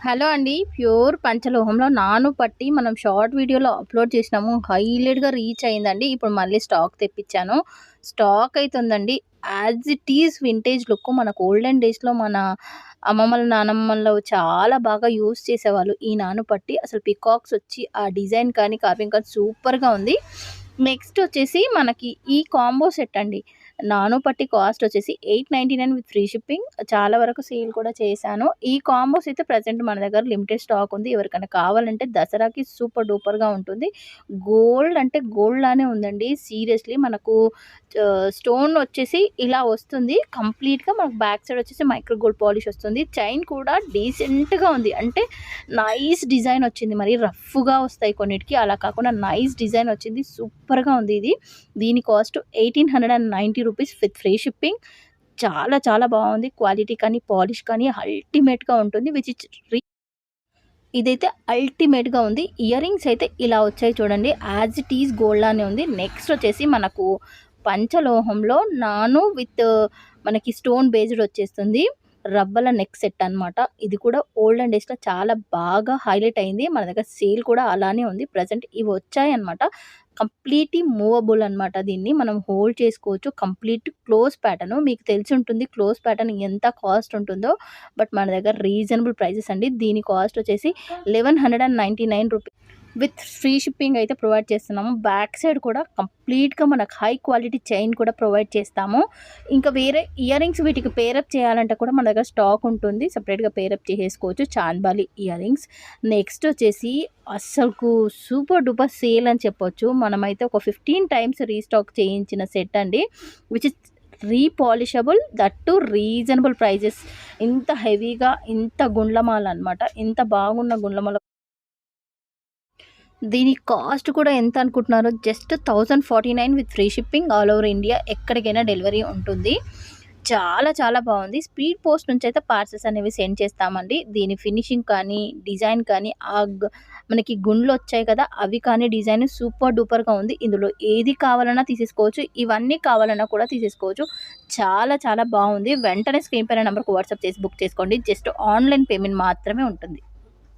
Hello అండి. Pure పంచలోహంలో నాను పట్టి మనం షార్ట్ వీడియోలో అప్లోడ్ చేసినాము. హైలైట్‌గా రీచ్ అయిందండి. ఇప్పుడు మళ్ళీ స్టాక్ తెప్పించాను. స్టాక్ అయితే ఉందండి. As it is vintage look మనకు ఓల్డెన్ డేస్‌లో మన అమ్మమ్మలు, నానమ్మలు చాలా బాగా యూజ్ చేసేవాళ్ళు. ఈ నాను పట్టి అసలు పికాక్స్ వచ్చి ఆ డిజైన్ కానీ, కార్వింగ్ కానీ సూపర్‌గా ఉంది. నెక్స్ట్ వచ్చేసి మనకి ఈ కాంబో సెట్ అండి. నాను పట్టి కాస్ట్ వచ్చేసి 899 విత్ ఫ్రీ షిప్పింగ్. చాలా వరకు సేల్ కూడా చేశాను. ఈ కాంబోస్ అయితే ప్రెజెంట్ మన దగ్గర లిమిటెడ్ స్టాక్ ఉంది. ఎవరికైనా కావాలంటే దసరాకి సూపర్ డూపర్‌గా ఉంటుంది. గోల్డ్ అంటే గోల్డ్ లానే ఉందండి. సీరియస్‌లీ మనకు స్టోన్ వచ్చేసి ఇలా వస్తుంది. కంప్లీట్‌గా మనకు బ్యాక్ సైడ్ వచ్చేసి మైక్రో గోల్డ్ పాలిష్ వస్తుంది. చైన్ కూడా డీసెంట్‌గా ఉంది. అంటే నైస్ డిజైన్ వచ్చింది. మరి రఫ్‌గా వస్తాయి కొన్నిటికి. అలా కాకుండా నైస్ డిజైన్ వచ్చింది. సూపర్‌గా ఉంది ఇది. దీని cost 1890 rupees with free shipping. చాలా చాలా బాగుంది. క్వాలిటీ కానీ, పాలిష్ కానీ అల్టిమేట్‌గా ఉంటుంది. విచ్ ఇస్ ఇదైతే అల్టిమేట్‌గా ఉంది. ఇయర్ రింగ్స్ అయితే ఇలా వచ్చాయి చూడండి. యాజ్ ఇట్ ఈజ్ గోల్డ్ లానే ఉంది. నెక్స్ట్ వచ్చేసి మనకు పంచలోహంలో నాను విత్ మనకి స్టోన్ బేస్డ్ వచ్చేస్తుంది. రవ్వల నెక్ సెట్ అనమాట. ఇది కూడా ఓల్డెన్ డేస్‌లో చాలా బాగా హైలైట్ అయింది. మన దగ్గర సేల్ కూడా అలానే ఉంది. ప్రెజెంట్ ఇవి వచ్చాయన్నమాట. కంప్లీట్‌లీ మూవబుల్ అనమాట. దీన్ని మనం హోల్డ్ చేసుకోవచ్చు. Complete close pattern. మీకు తెలిసి ఉంటుంది క్లోజ్ ప్యాటర్న్ ఎంత కాస్ట్ ఉంటుందో. బట్ మన దగ్గర రీజనబుల్ ప్రైజెస్ అండి. దీని కాస్ట్ వచ్చేసి 1199 రూపీస్ విత్ ఫ్రీ షిప్పింగ్ అయితే ప్రొవైడ్ చేస్తున్నాము. బ్యాక్ సైడ్ కూడా కంప్లీట్‌గా మనకు హై క్వాలిటీ చైన్ కూడా ప్రొవైడ్ చేస్తాము. ఇంకా వేరే ఇయర్ రింగ్స్ వీటికి పేరప్ చేయాలంటే కూడా మన దగ్గర స్టాక్ ఉంటుంది. సెపరేట్‌గా పేరప్ చేసేసుకోవచ్చు. Chandbali ear rings. నెక్స్ట్ వచ్చేసి అస్సలకు సూపర్ డూపర్ సేల్ అని చెప్పొచ్చు. మనమైతే ఒక 15 టైమ్స్ రీస్టాక్ చేయించిన సెట్ అండి. Which is repolishable that to reasonable prices. ఇంత హెవీగా ఇంత గుండ్లమాల అనమాట. ఇంత బాగున్న గుండ్లమాల దీని కాస్ట్ కూడా ఎంత అనుకుంటున్నారో just 1049 with free shipping. All over India ఎక్కడికైనా డెలివరీ ఉంటుంది. చాలా చాలా బాగుంది. స్పీడ్ పోస్ట్ నుంచి అయితే పార్సెల్స్ అనేవి సెండ్ చేస్తామండి. దీని ఫినిషింగ్ కానీ, డిజైన్ కానీ మనకి గుండ్లు వచ్చాయి కదా అవి కానీ డిజైన్ సూపర్ డూపర్‌గా ఉంది. ఇందులో ఏది కావాలన్నా తీసేసుకోవచ్చు. ఇవన్నీ కావాలన్నా కూడా తీసేసుకోవచ్చు. చాలా చాలా బాగుంది. వెంటనే స్క్రీన్ పైన నంబర్‌కి వాట్సాప్ చేసి బుక్ చేసుకోండి. జస్ట్ ఆన్‌లైన్ పేమెంట్ మాత్రమే ఉంటుంది.